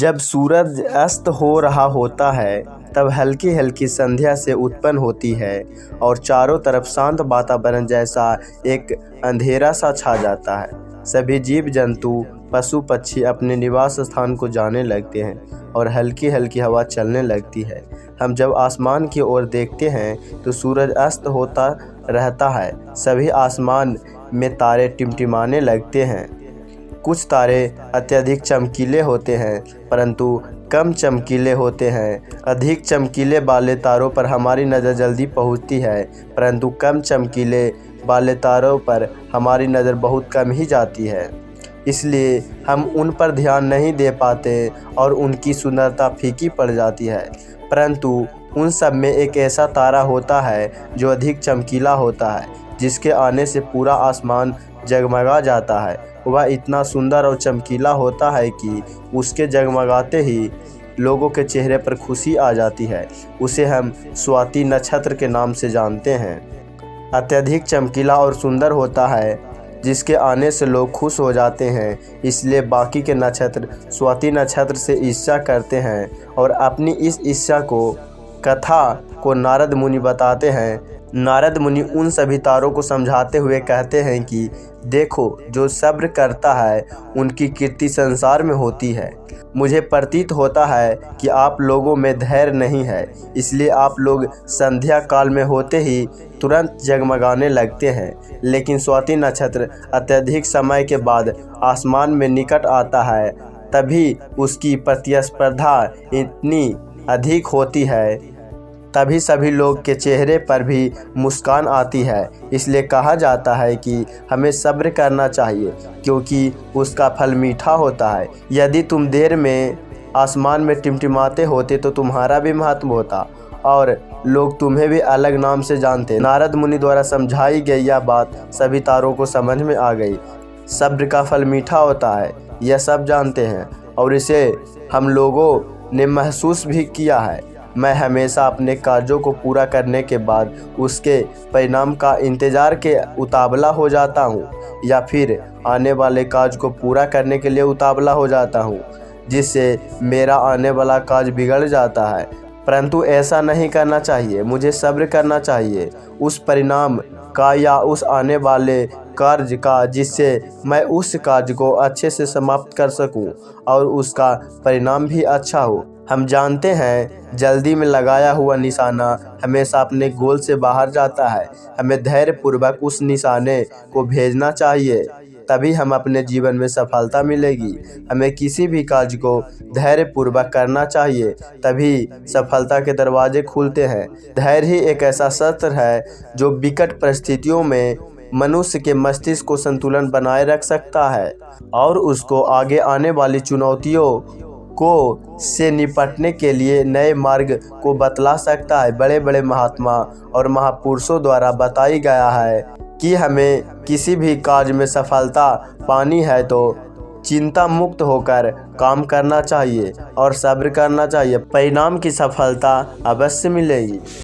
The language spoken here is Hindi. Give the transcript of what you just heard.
जब सूरज अस्त हो रहा होता है तब हल्की हल्की संध्या से उत्पन्न होती है और चारों तरफ शांत वातावरण जैसा एक अंधेरा सा छा जाता है। सभी जीव जंतु पशु पक्षी अपने निवास स्थान को जाने लगते हैं और हल्की हल्की हवा चलने लगती है। हम जब आसमान की ओर देखते हैं तो सूरज अस्त होता रहता है। सभी आसमान में तारे टिमटिमाने लगते हैं। कुछ तारे अत्यधिक चमकीले होते हैं परंतु कम चमकीले होते हैं। अधिक चमकीले वाले तारों पर हमारी नज़र जल्दी पहुंचती है परंतु कम चमकीले वाले तारों पर हमारी नज़र बहुत कम ही जाती है। इसलिए हम उन पर ध्यान नहीं दे पाते और उनकी सुंदरता फीकी पड़ जाती है। परंतु उन सब में एक ऐसा तारा होता है जो अधिक चमकीला होता है, जिसके आने से पूरा आसमान जगमगा जाता है। वह इतना सुंदर और चमकीला होता है कि उसके जगमगाते ही लोगों के चेहरे पर खुशी आ जाती है। उसे हम स्वाति नक्षत्र के नाम से जानते हैं। अत्यधिक चमकीला और सुंदर होता है, जिसके आने से लोग खुश हो जाते हैं। इसलिए बाकी के नक्षत्र स्वाति नक्षत्र से ईर्ष्या करते हैं और अपनी इस ईर्ष्या को कथा को नारद मुनि बताते हैं। नारद मुनि उन सभी तारों को समझाते हुए कहते हैं कि देखो, जो सब्र करता है उनकी कीर्ति संसार में होती है। मुझे प्रतीत होता है कि आप लोगों में धैर्य नहीं है, इसलिए आप लोग संध्या काल में होते ही तुरंत जगमगाने लगते हैं। लेकिन स्वाति नक्षत्र अत्यधिक समय के बाद आसमान में निकट आता है, तभी उसकी प्रतिस्पर्धा इतनी अधिक होती है, तभी सभी लोग के चेहरे पर भी मुस्कान आती है। इसलिए कहा जाता है कि हमें सब्र करना चाहिए, क्योंकि उसका फल मीठा होता है। यदि तुम देर में आसमान में टिमटिमाते होते तो तुम्हारा भी महत्व होता और लोग तुम्हें भी अलग नाम से जानते। नारद मुनि द्वारा समझाई गई यह बात सभी तारों को समझ में आ गई। सब्र का फल मीठा होता है, यह सब जानते हैं और इसे हम लोगों ने महसूस भी किया है। मैं हमेशा अपने कार्यों को पूरा करने के बाद उसके परिणाम का इंतज़ार के उतावला हो जाता हूँ, या फिर आने वाले कार्य को पूरा करने के लिए उतावला हो जाता हूँ, जिससे मेरा आने वाला कार्य बिगड़ जाता है। परंतु ऐसा नहीं करना चाहिए। मुझे सब्र करना चाहिए उस परिणाम का या उस आने वाले कार्य का, जिससे मैं उस कार्य को अच्छे से समाप्त कर सकूं और उसका परिणाम भी अच्छा हो। हम जानते हैं जल्दी में लगाया हुआ निशाना हमेशा अपने गोल से बाहर जाता है। हमें धैर्यपूर्वक उस निशाने को भेजना चाहिए, तभी हम अपने जीवन में सफलता मिलेगी। हमें किसी भी कार्य को धैर्यपूर्वक करना चाहिए, तभी सफलता के दरवाजे खुलते हैं। धैर्य ही एक ऐसा शस्त्र है जो विकट परिस्थितियों में मनुष्य के मस्तिष्क को संतुलन बनाए रख सकता है और उसको आगे आने वाली चुनौतियों को से निपटने के लिए नए मार्ग को बतला सकता है। बड़े बड़े महात्मा और महापुरुषों द्वारा बताई गया है कि हमें किसी भी कार्य में सफलता पानी है तो चिंता मुक्त होकर काम करना चाहिए और सब्र करना चाहिए। परिणाम की सफलता अवश्य मिलेगी।